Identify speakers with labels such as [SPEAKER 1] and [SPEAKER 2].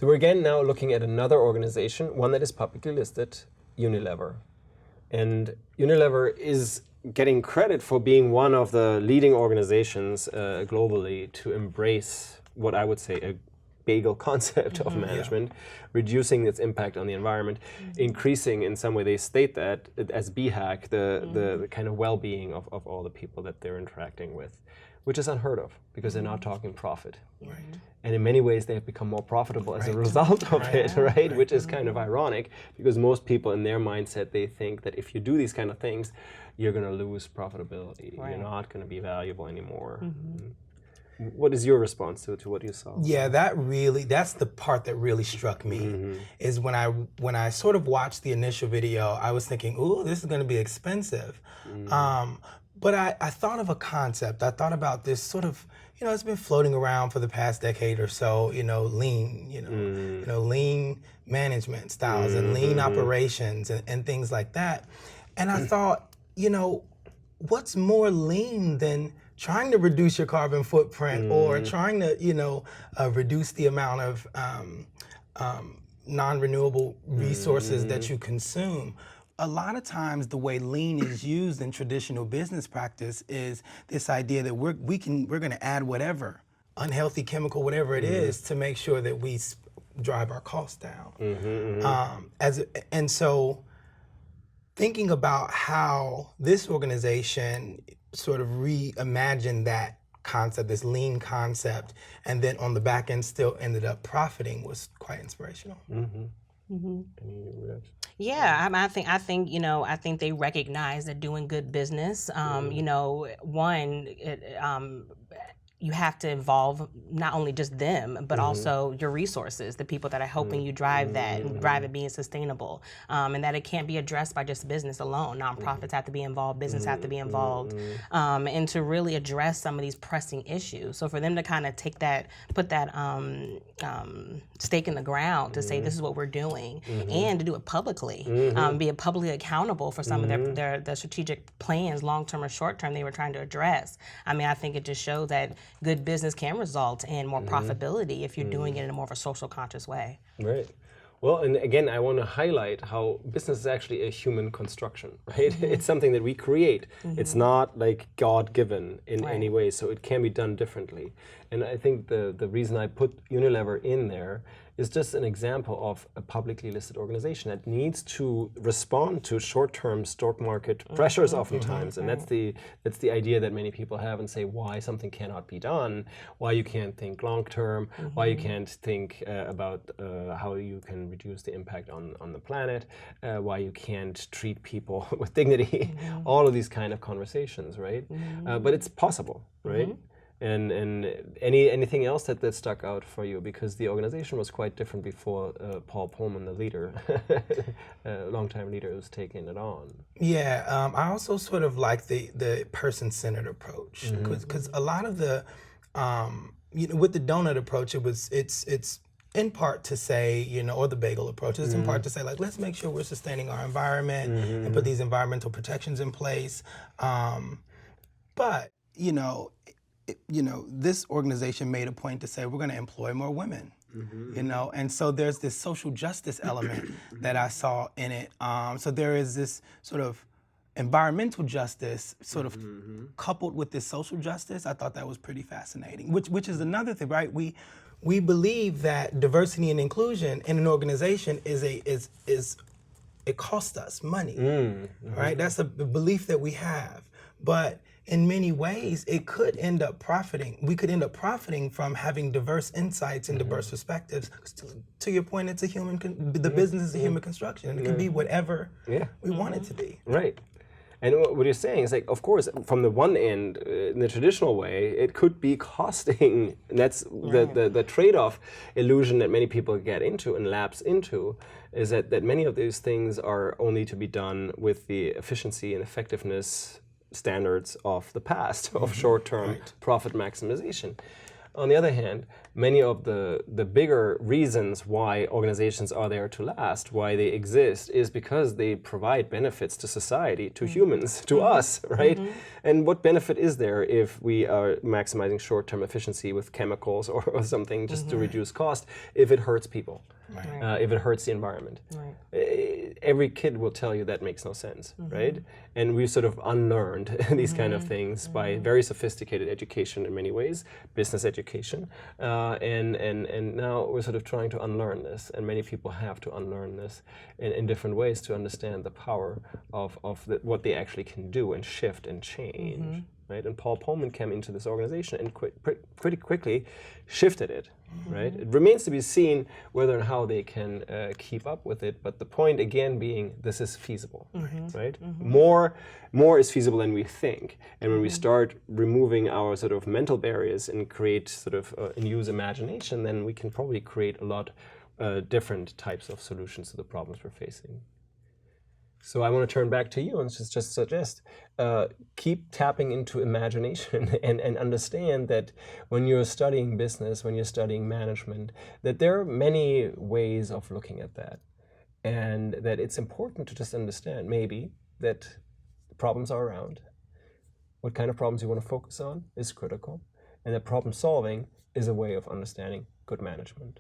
[SPEAKER 1] So we're again now looking at another organization, one that is publicly listed, Unilever. And Unilever is getting credit for being one of the leading organizations globally to embrace what I would say a bagel concept of management, reducing its impact on the environment, increasing in some way, they state that as BHAG, the kind of well-being of all the people that they're interacting with, which is unheard of because they're not talking profit.
[SPEAKER 2] Right.
[SPEAKER 1] And in many ways, they have become more profitable as a result of it, right? Which is kind of ironic because most people in their mindset, they think that if you do these kind of things, you're going to lose profitability. You're not going to be valuable anymore. What is your response to what you saw?
[SPEAKER 2] Yeah, that's the part that really struck me, is when I sort of watched the initial video, I was thinking, ooh, this is going to be expensive. But I thought of a concept. I thought about this sort of, it's been floating around for the past decade or so, lean, lean management styles and lean operations and things like that. And I thought, what's more lean than trying to reduce your carbon footprint or trying to, reduce the amount of non-renewable resources that you consume. A lot of times the way lean is used in traditional business practice is this idea that we're going to add whatever, unhealthy chemical, whatever it is, to make sure that we drive our costs down. And so thinking about how this organization sort of reimagined that concept, this lean concept, and then on the back end still ended up profiting was quite inspirational.
[SPEAKER 3] Yeah, I think they recognize that doing good business. You have to involve not only just them, but also your resources, the people that are helping you drive that and drive it being sustainable, and that it can't be addressed by just business alone. Nonprofits have to be involved, business have to be involved, and to really address some of these pressing issues. So for them to kind of put that stake in the ground to say this is what we're doing, and to do it publicly, be publicly accountable for some of their strategic plans, long-term or short-term, they were trying to address. I mean, I think it just shows that good business can result in more profitability if you're doing it in a more of a social conscious way.
[SPEAKER 1] Right. Well, and again, I want to highlight how business is actually a human construction, right? It's something that we create. It's not like God-given in any way, so it can be done differently. And I think the reason I put Unilever in there is just an example of a publicly listed organization that needs to respond to short-term stock market pressures oftentimes. And that's the idea that many people have and say why something cannot be done, why you can't think long-term, why you can't think about how you can reduce the impact on the planet, why you can't treat people with dignity, all of these kind of conversations, right? But it's possible, right? And anything else that stuck out for you? Because the organization was quite different before Paul Pullman, the leader, longtime leader, was taking it on.
[SPEAKER 2] Yeah, I also sort of like the person-centered approach, because a lot of the, with the donut approach, it's in part to say, or the bagel approach, it's in part to say, like, let's make sure we're sustaining our environment and put these environmental protections in place. But, this organization made a point to say we're going to employ more women, and so there's this social justice element that I saw in it. So there is this sort of environmental justice sort of coupled with this social justice. I thought that was pretty fascinating, which is another thing, right? We believe that diversity and inclusion in an organization is it costs us money, right? That's a belief that we have, but in many ways, it could end up profiting. We could end up profiting from having diverse insights and diverse perspectives. To your point, it's the business is a human construction, and it can be whatever we want it to be.
[SPEAKER 1] Right. And what you're saying is, like, of course, from the one end, in the traditional way, it could be costing. And that's the trade-off illusion that many people get into and lapse into, is that many of these things are only to be done with the efficiency and effectiveness standards of the past, of short-term profit maximization. On the other hand, many of the bigger reasons why organizations are there to last, why they exist, is because they provide benefits to society, to humans, to us, right? And what benefit is there if we are maximizing short-term efficiency with chemicals or something just to reduce cost if it hurts people? If it hurts the environment. Every kid will tell you that makes no sense, right? And we've sort of unlearned these kind of things by very sophisticated education in many ways, business education, and now we're sort of trying to unlearn this, and many people have to unlearn this in different ways to understand the power of what they actually can do and shift and change. Right? And Paul Pullman came into this organization and pretty quickly shifted it. Right? It remains to be seen whether and how they can keep up with it. But the point again being, this is feasible. Right? More is feasible than we think. And when we start removing our sort of mental barriers and create sort of and use imagination, then we can probably create a lot different types of solutions to the problems we're facing. So I want to turn back to you and just suggest, keep tapping into imagination and understand that when you're studying business, when you're studying management, that there are many ways of looking at that. And that it's important to just understand maybe that problems are around. What kind of problems you want to focus on is critical. And that problem solving is a way of understanding good management.